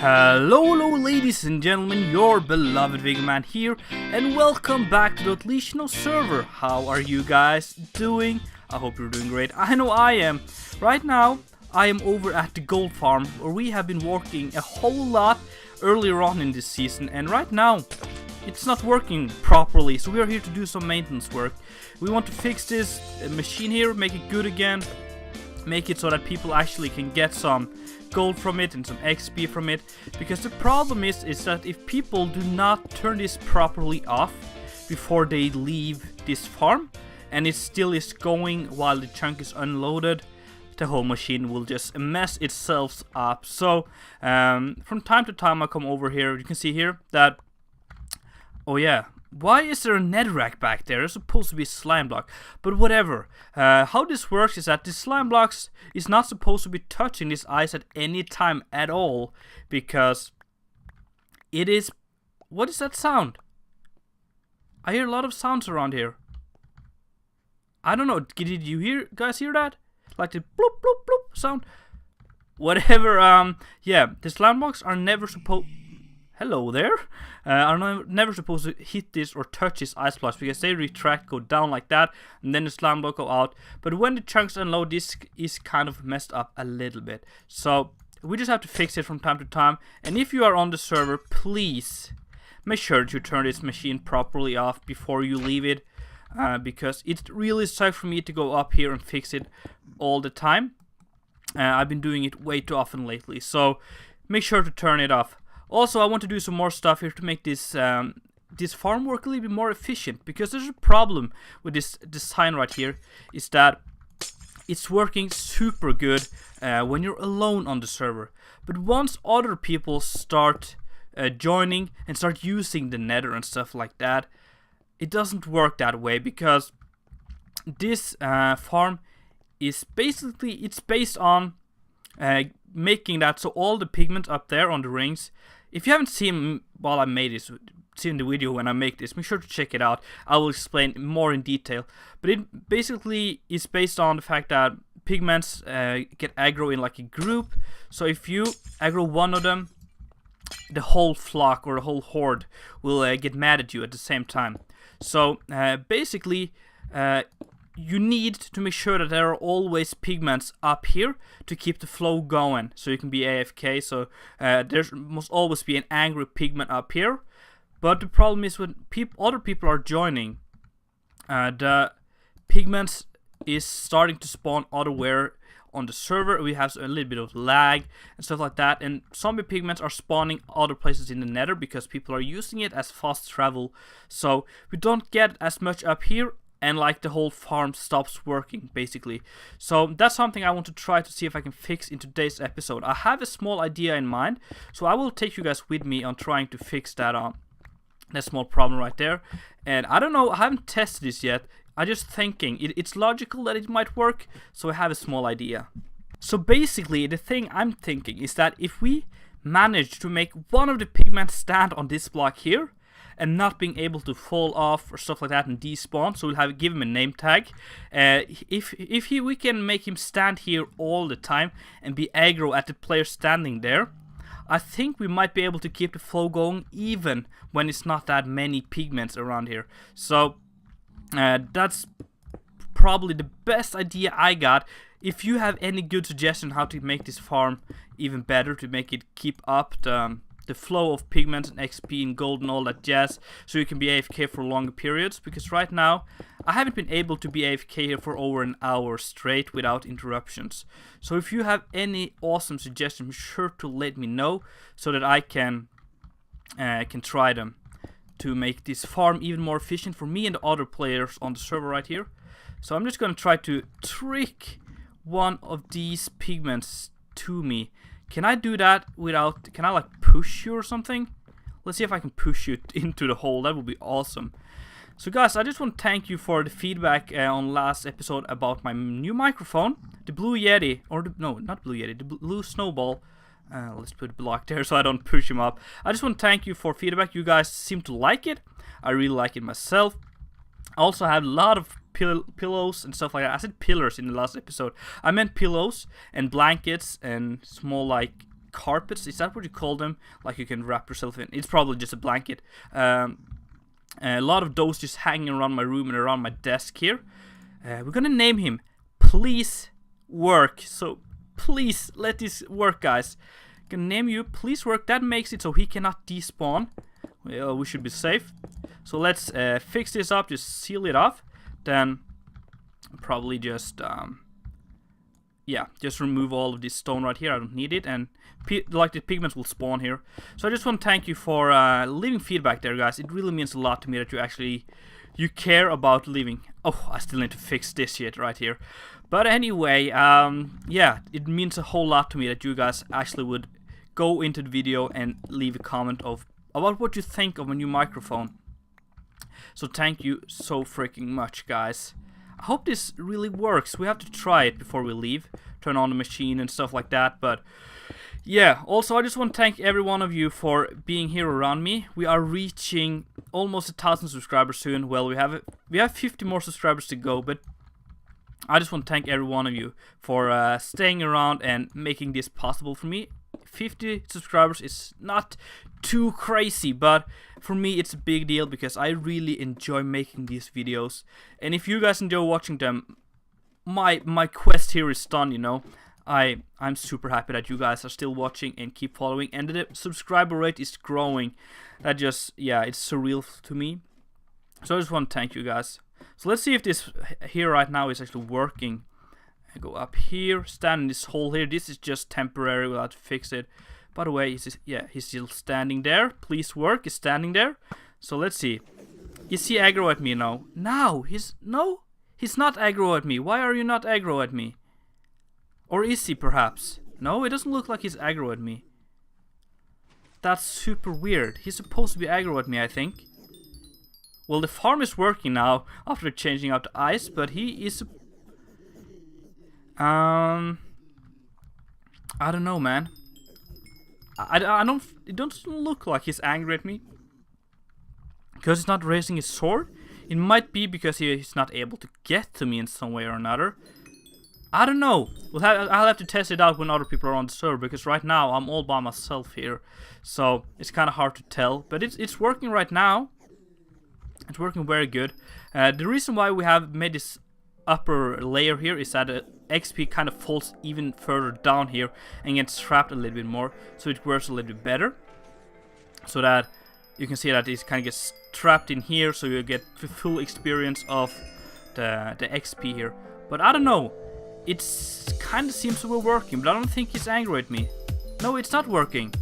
Hello, ladies and gentlemen, your beloved Vegaman here, and welcome back to the Otlichno server. How are you guys doing? I hope you're doing great. I know I am. Right now, I am over at the gold farm, where we have been working a whole lot earlier on in this season, and right now, it's not working properly, so we are here to do some maintenance work. We want to fix this machine here, make it good again, make it so that people actually can get some gold from it and some XP from it, because the problem is that if people do not turn this properly off before they leave this farm and it still is going while the chunk is unloaded, the whole machine will just mess itself up. So from time to time I come over here, you can see here that, oh yeah, why is there a netherrack back there? There's supposed to be a slime block, but whatever. How this works is that the slime blocks is not supposed to be touching this ice at any time at all, because it is... What is that sound? I hear a lot of sounds around here. I don't know, did you guys hear that? Like the bloop bloop bloop sound? Whatever, yeah, the slime blocks are never supposed... Hello there. Are never supposed to hit this or touch this ice blocks, because they retract, go down like that, and then the slime block go out. But when the chunks unload, this is kind of messed up a little bit. So we just have to fix it from time to time. And if you are on the server, please make sure to turn this machine properly off before you leave it, because it really sucks for me to go up here and fix it all the time. I've been doing it way too often lately, so make sure to turn it off. Also, I want to do some more stuff here to make this this farm work a little bit more efficient, because there's a problem with this design right here, is that it's working super good when you're alone on the server. But once other people start joining and start using the nether and stuff like that, it doesn't work that way, because this farm is basically, it's based on making that so all the pigment up there on the rings. If you haven't seen while I made this, seen the video when I make this, make sure to check it out. I will explain more in detail. But it basically is based on the fact that pigments get aggro in like a group. So if you aggro one of them, the whole flock or the whole horde will get mad at you at the same time. So basically, you need to make sure that there are always pigments up here to keep the flow going, so you can be AFK. So there must always be an angry pigment up here. But the problem is when other people are joining, the pigments is starting to spawn otherwhere on the server. We have a little bit of lag and stuff like that, and zombie pigments are spawning other places in the nether because people are using it as fast travel. So we don't get as much up here, and like the whole farm stops working basically. So that's something I want to try to see if I can fix in today's episode. I have a small idea in mind, so I will take you guys with me on trying to fix that small problem right there. And I don't know, I haven't tested this yet. I'm just thinking it's logical that it might work, so I have a small idea. So basically the thing I'm thinking is that if we manage to make one of the pigments stand on this block here and not being able to fall off or stuff like that and despawn, so we'll give him a name tag. If we can make him stand here all the time and be aggro at the player standing there, I think we might be able to keep the flow going even when it's not that many pigments around here. So that's probably the best idea I got. If you have any good suggestion how to make this farm even better, to make it keep up the flow of pigments and XP and gold and all that jazz, so you can be AFK for longer periods, because right now I haven't been able to be AFK here for over an hour straight without interruptions. So if you have any awesome suggestions, be sure to let me know so that I can try them to make this farm even more efficient for me and the other players on the server right here. So I'm just gonna try to trick one of these pigments to me. Can I do that without... Can I like push you or something? Let's see if I can push you into the hole. That would be awesome. So guys, I just want to thank you for the feedback on last episode about my new microphone. The Blue Yeti. No, not Blue Yeti. The Blue Snowball. Let's put a block there so I don't push him up. I just want to thank you for feedback. You guys seem to like it. I really like it myself. I also have a lot of pillows and stuff like that. I said pillars in the last episode. I meant pillows and blankets and small like carpets. Is that what you call them? Like you can wrap yourself in. It's probably just a blanket. A lot of those just hanging around my room and around my desk here. We're gonna name him Please Work. So please let this work, guys. I'm gonna name you Please Work. That makes it so he cannot despawn. Well, we should be safe. So let's fix this up. Just seal it off. Then probably just yeah, just remove all of this stone right here. I don't need it, and like the pigments will spawn here. So I just want to thank you for leaving feedback there, guys. It really means a lot to me that you care about leaving. Oh, I still need to fix this shit right here. But anyway, yeah, it means a whole lot to me that you guys actually would go into the video and leave a comment about what you think of a new microphone. So thank you so freaking much, guys. I hope this really works. We have to try it before we leave. Turn on the machine and stuff like that. But yeah, also I just want to thank every one of you for being here around me. We are reaching almost 1,000 subscribers soon. Well, we have 50 more subscribers to go, but I just want to thank every one of you for staying around and making this possible for me. 50 subscribers is not too crazy, but for me it's a big deal because I really enjoy making these videos, and if you guys enjoy watching them, my quest here is done, you know. I'm super happy that you guys are still watching and keep following, and the subscriber rate is growing. That just, yeah, it's surreal to me. So I just want to thank you guys. So let's see if this here right now is actually working. I go up here, stand in this hole here. This is just temporary. We'll have to fix it. By the way, he's still standing there. Please Work is standing there. So let's see. Is he aggro at me now? No, he's not aggro at me. Why are you not aggro at me? Or is he perhaps? No, it doesn't look like he's aggro at me. That's super weird. He's supposed to be aggro at me, I think. Well, the farm is working now after changing out the ice, but he is... I don't know, man. I don't... It doesn't look like he's angry at me. Because he's not raising his sword. It might be because he's not able to get to me in some way or another. I don't know. I'll have to test it out when other people are on the server, because right now I'm all by myself here. So it's kind of hard to tell. But it's working right now. It's working very good. The reason why we have made this upper layer here is that XP kind of falls even further down here and gets trapped a little bit more, so it works a little bit better. So that you can see that it kind of gets trapped in here, so you get the full experience of the XP here. But I don't know. It kind of seems to be working, but I don't think he's angry at me. No, it's not working.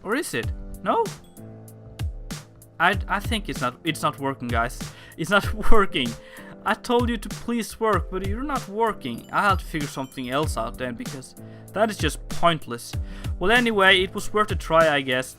Or is it? No? I think it's not working, guys. It's not working. I told you to please work, but you're not working. I have to figure something else out then, because that is just pointless. Well, anyway, it was worth a try, I guess.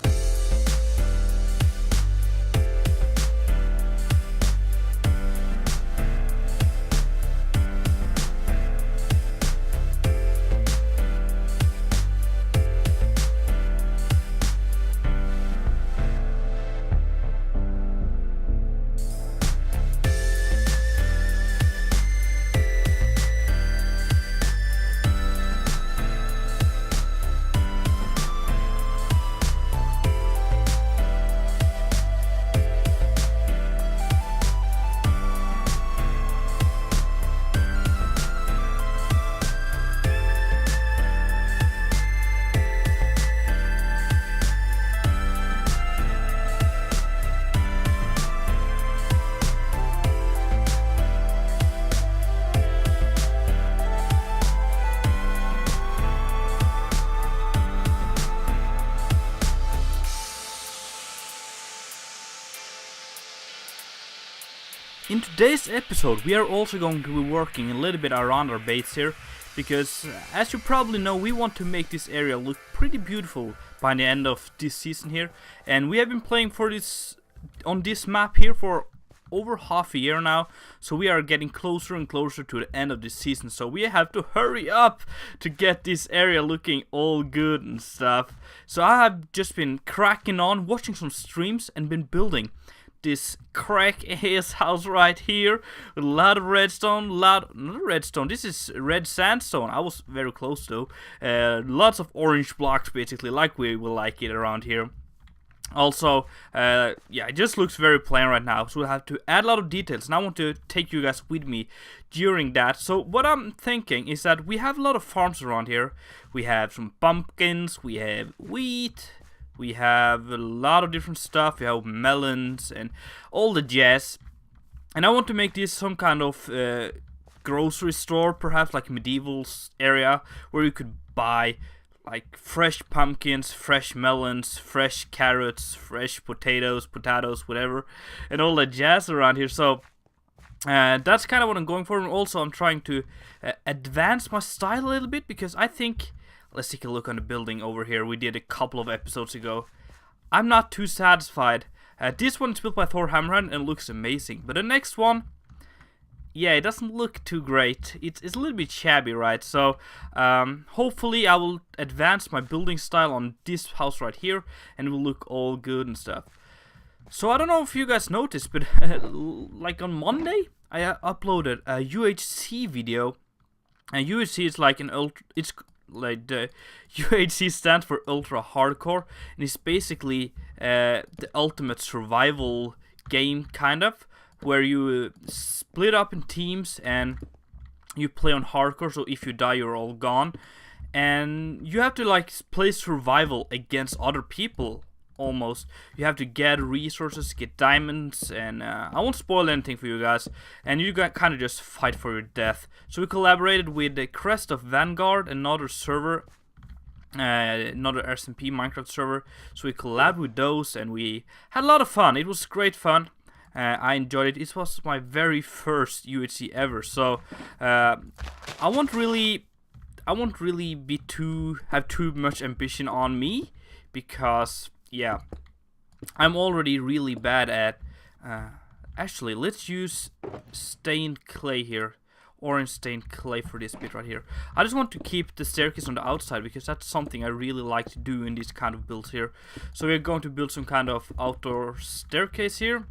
In today's episode, we are also going to be working a little bit around our base here, because as you probably know, we want to make this area look pretty beautiful by the end of this season here. And we have been playing on this map here for over half a year now, so we are getting closer and closer to the end of this season, so we have to hurry up to get this area looking all good and stuff. So I have just been cracking on, watching some streams and been building. this crack ass house right here. A lot of redstone, not redstone, this is red sandstone. I was very close though. Lots of orange blocks basically, like we will like it around here. Also, yeah, it just looks very plain right now, so we'll have to add a lot of details, and I want to take you guys with me during that. So what I'm thinking is that we have a lot of farms around here. We have some pumpkins, we have wheat, we have a lot of different stuff, we have melons and all the jazz. And I want to make this some kind of grocery store, perhaps like a medieval area, where you could buy like fresh pumpkins, fresh melons, fresh carrots, fresh potatoes, whatever, and all the jazz around here. So that's kind of what I'm going for. And also I'm trying to advance my style a little bit, because I think, let's take a look on the building over here we did a couple of episodes ago. I'm not too satisfied. This one is built by Thor Hammerhand and looks amazing, but the next one, yeah, it doesn't look too great. It's a little bit shabby, right? So hopefully I will advance my building style on this house right here, and it will look all good and stuff. So I don't know if you guys noticed, but like on Monday I uploaded a UHC video, and UHC is like it's like the UHC stands for ultra hardcore, and it's basically the ultimate survival game kind of, where you split up in teams and you play on hardcore, so if you die you're all gone, and you have to like play survival against other people. Almost, you have to get resources, get diamonds, and I won't spoil anything for you guys, and you kind of just fight for your death. So we collaborated with the Crest of Vanguard, another server, another SMP Minecraft server. So we collabed with those, and we had a lot of fun. It was great fun. I enjoyed it. It was my very first UHC ever, so I won't really have too much ambition on me, because yeah, I'm already really bad at. Actually, let's use stained clay here, orange stained clay for this bit right here. I just want to keep the staircase on the outside, because that's something I really like to do in these kind of builds here. So we're going to build some kind of outdoor staircase here.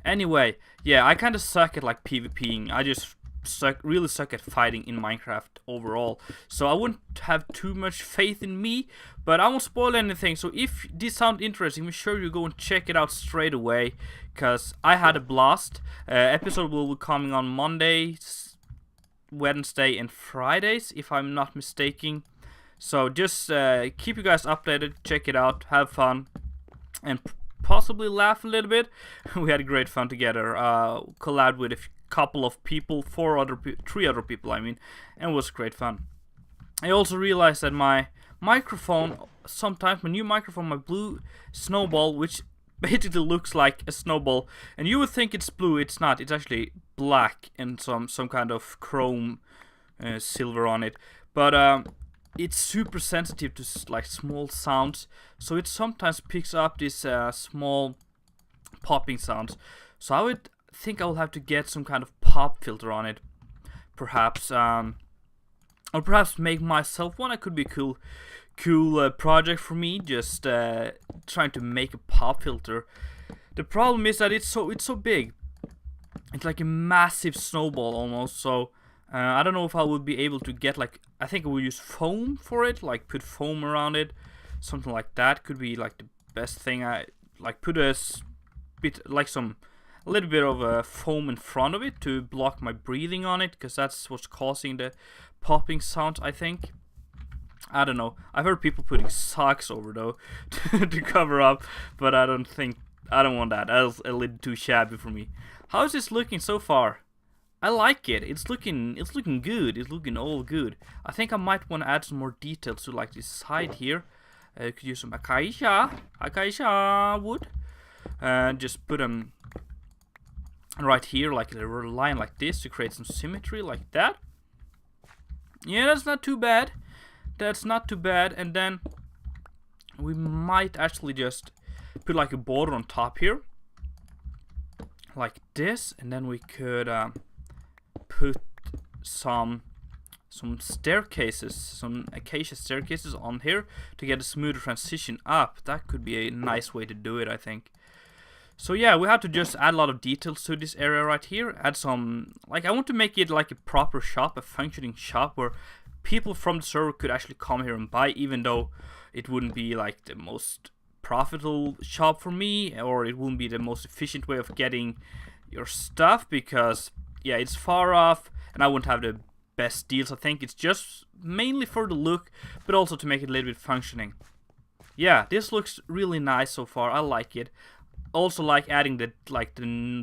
Anyway, yeah, I kind of suck at like PvPing. I just really suck at fighting in Minecraft overall. So I wouldn't have too much faith in me, but I won't spoil anything. So if this sounds interesting, make sure you go and check it out straight away, because I had a blast. Episode will be coming on Mondays, Wednesday, and Fridays, if I'm not mistaken. So just keep you guys updated, check it out, have fun, and possibly laugh a little bit. We had great fun together. Collabed with a couple of people, 3 other people, I mean, and it was great fun. I also realized that my microphone, sometimes my new microphone, my blue snowball, which basically looks like a snowball, and you would think it's blue, it's not, it's actually black and some kind of chrome silver on it, but it's super sensitive to like small sounds, so it sometimes picks up this small popping sounds. So I would think I will have to get some kind of pop filter on it, perhaps, or perhaps make myself one. It could be a cool project for me, just trying to make a pop filter. The problem is that it's so big. It's like a massive snowball almost, so I don't know if I would be able to get, like, I think I will use foam for it, like put foam around it, something like that could be like the best thing. I like put a bit, like a little bit of foam in front of it to block my breathing on it, because that's what's causing the popping sounds, I think. I don't know. I've heard people putting socks over though to cover up, but I don't want that. That's a little too shabby for me. How is this looking so far? I like it. It's looking good. It's looking all good. I think I might want to add some more details to like this side here. Could use some acacia wood, and just put them right here, like a line like this, to create some symmetry like that. Yeah, that's not too bad. That's not too bad. And then we might actually just put like a border on top here, like this, and then we could put some staircases, some acacia staircases on here to get a smoother transition up. That could be a nice way to do it, I think. So yeah, we have to just add a lot of details to this area right here. Add some, like, I want to make it like a proper shop, a functioning shop where people from the server could actually come here and buy, even though it wouldn't be like the most profitable shop for me, or it wouldn't be the most efficient way of getting your stuff, because yeah, it's far off and I wouldn't have the best deals. I think it's just mainly for the look, but also to make it a little bit functioning. Yeah, this looks really nice so far. I like it. Also like adding the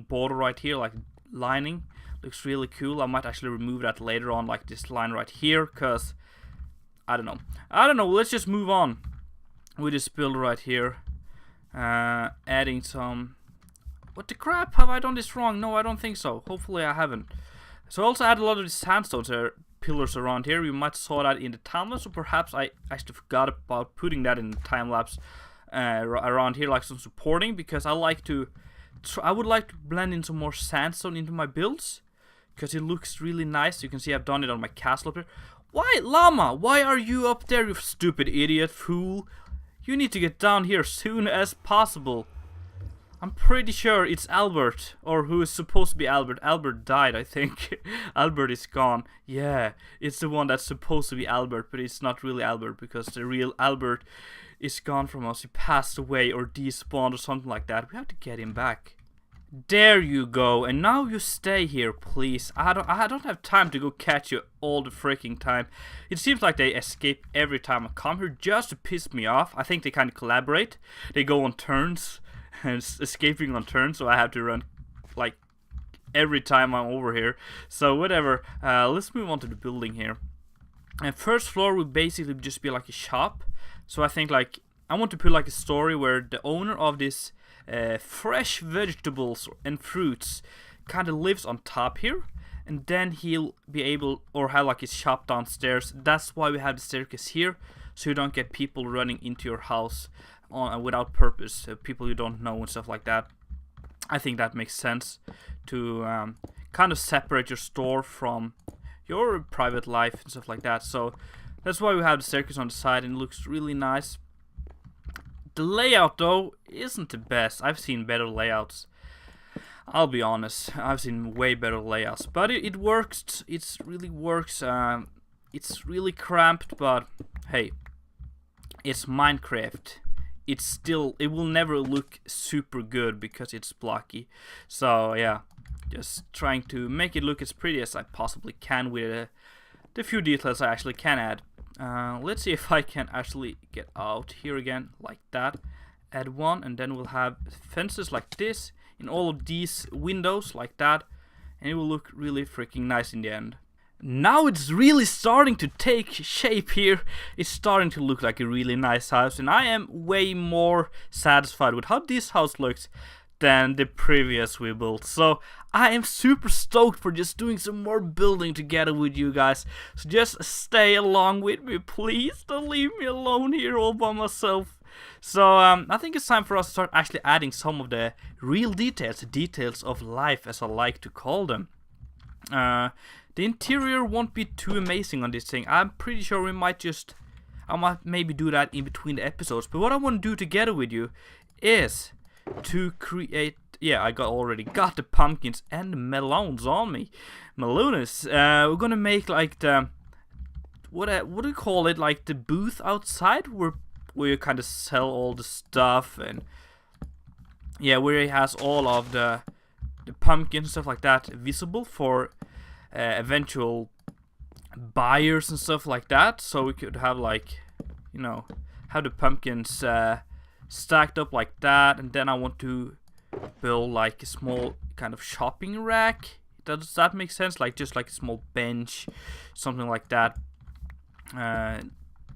border right here, like lining, looks really cool. I might actually remove that later on, like this line right here, cause I don't know. Let's just move on with this build right here. Adding some. What the crap? Have I done this wrong? No, I don't think so. Hopefully I haven't. So I also add a lot of these sandstone pillars around here. You might saw that in the time lapse, or perhaps I actually forgot about putting that in the time lapse. Around here, like some supporting, because I like to I would like to blend in some more sandstone into my builds, because it looks really nice. You can see I've done it on my castle up here. Why, llama? Why are you up there, you stupid idiot fool? You need to get down here as soon as possible. I'm pretty sure it's Albert, or who is supposed to be Albert. Albert died, I think. Albert is gone. Yeah, it's the one that's supposed to be Albert, but it's not really Albert, because the real Albert is gone from us. He passed away or despawned or something like that. We have to get him back. There you go, and now you stay here, please. I don't have time to go catch you all the freaking time. It seems like they escape every time I come here just to piss me off. I think they kind of collaborate. They go on turns and escaping on turns, so I have to run like every time I'm over here. So whatever. Let's move on to the building here. And first floor will basically just be like a shop. So I think like I want to put like a story where the owner of this fresh vegetables and fruits kind of lives on top here, and then he'll be able, or have like his shop downstairs. That's why we have the staircase here, so you don't get people running into your house without purpose, people you don't know and stuff like that. I think that makes sense to kind of separate your store from your private life and stuff like that. So that's why we have the staircase on the side, and it looks really nice. The layout though isn't the best. I've seen better layouts. I'll be honest, I've seen way better layouts, but it works. It really works. It's really cramped, but hey, it's Minecraft. It will never look super good because it's blocky. So yeah, just trying to make it look as pretty as I possibly can with the few details I actually can add. Let's see if I can actually get out here again, like that. Add one, and then we'll have fences like this in all of these windows, like that. And it will look really freaking nice in the end. Now it's really starting to take shape here. It's starting to look like a really nice house, and I am way more satisfied with how this house looks than the previous we built. So I am super stoked for just doing some more building together with you guys. So just stay along with me, please. Don't leave me alone here all by myself. So I think it's time for us to start actually adding some of the real details, the details of life, as I like to call them. The interior won't be too amazing on this thing. I'm pretty sure I might maybe do that in between the episodes. But what I want to do together with you is to create, yeah, I already got the pumpkins and the melons on me. Melones. We're gonna make like the what do you call it? Like the booth outside where you kind of sell all the stuff, and yeah, where it has all of the pumpkins and stuff like that visible for eventual buyers and stuff like that. So we could have like, you know, have the pumpkins stacked up like that, and then I want to build like a small kind of shopping rack. Does that make sense? Like just like a small bench, something like that.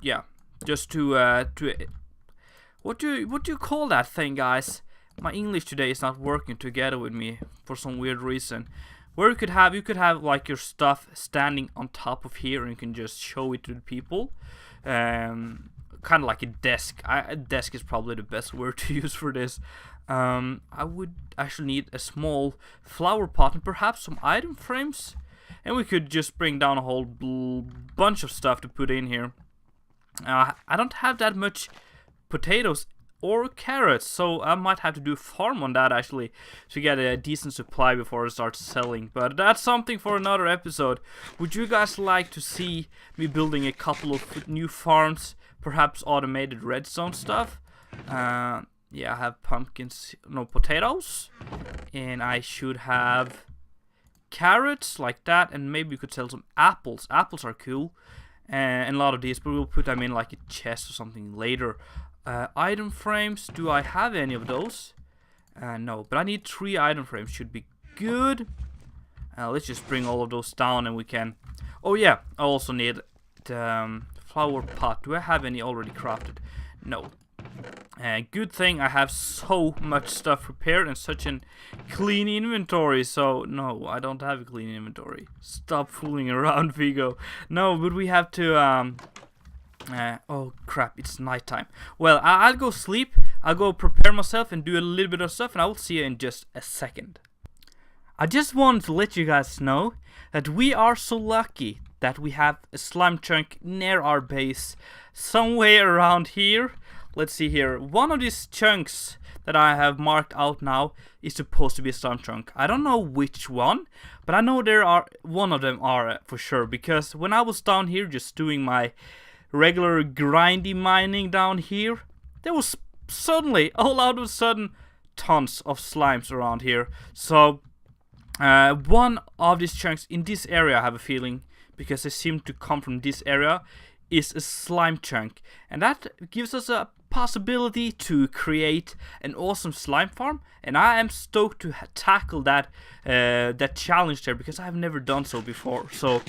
Yeah, just to what do you call that thing, guys? My English today is not working together with me for some weird reason. Where you could have like your stuff standing on top of here, and you can just show it to the people. Kind of like a desk. A desk is probably the best word to use for this. I would actually need a small flower pot and perhaps some item frames, and we could just bring down a whole bunch of stuff to put in here. I don't have that much potatoes or carrots. So I might have to do a farm on that actually to get a decent supply before I start selling. But that's something for another episode. Would you guys like to see me building a couple of new farms? Perhaps automated redstone stuff? Yeah, I have pumpkins, no, potatoes. And I should have carrots like that, and maybe we could sell some apples. Apples are cool. And a lot of these, but we'll put them in like a chest or something later. Item frames, do I have any of those? No, but I need 3 item frames, should be good. Let's just bring all of those down and we can... Oh yeah, I also need flower pot. Do I have any already crafted? No. Good thing I have so much stuff prepared and such a clean inventory. So no, I don't have a clean inventory. Stop fooling around, Vigo. No, but we have to oh crap, it's nighttime. Well, I'll go sleep. I'll go prepare myself and do a little bit of stuff, and I will see you in just a second. I just wanted to let you guys know that we are so lucky that we have a slime chunk near our base, somewhere around here. Let's see here. One of these chunks that I have marked out now is supposed to be a slime chunk. I don't know which one, but I know there are one of them are for sure, because when I was down here just doing my regular grindy mining down here, there was suddenly, all out of a sudden, tons of slimes around here. So one of these chunks in this area, I have a feeling, because they seem to come from this area, is a slime chunk, and that gives us a possibility to create an awesome slime farm, and I am stoked to tackle that that challenge there, because I have never done so before. So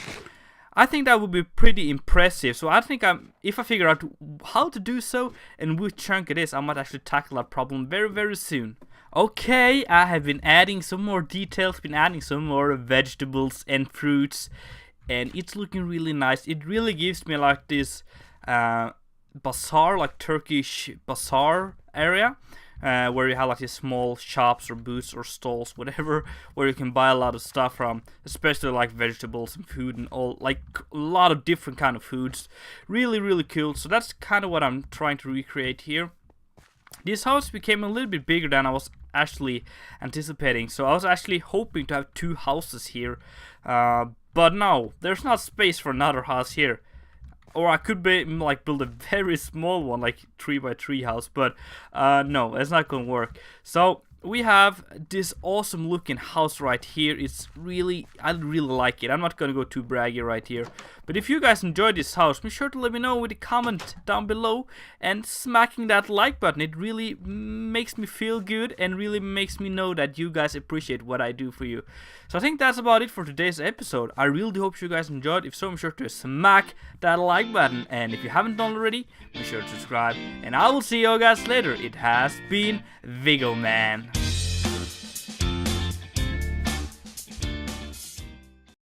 I think that would be pretty impressive. So I think if I figure out how to do so and which chunk it is, I might actually tackle that problem very, very soon. Okay, I have been adding some more details, been adding some more vegetables and fruits, and it's looking really nice. It really gives me like this bazaar, like Turkish bazaar area, where you have like these small shops or booths or stalls, whatever, where you can buy a lot of stuff from, especially like vegetables and food and all, like a lot of different kind of foods. Really, really cool. So that's kind of what I'm trying to recreate here. This house became a little bit bigger than I was actually anticipating, so I was actually hoping to have 2 houses here, but no, there's not space for another house here. Or I could be like build a very small one, like 3x3 house, but no, it's not gonna work. So we have this awesome looking house right here. It's really, I really like it. I'm not gonna go too braggy right here, but if you guys enjoyed this house, be sure to let me know with a comment down below and smacking that like button. It really makes me feel good and really makes me know that you guys appreciate what I do for you. So I think that's about it for today's episode. I really do hope you guys enjoyed. If so, be sure to smack that like button, and if you haven't done already, be sure to subscribe, and I will see you guys later. It has been Vigo Man.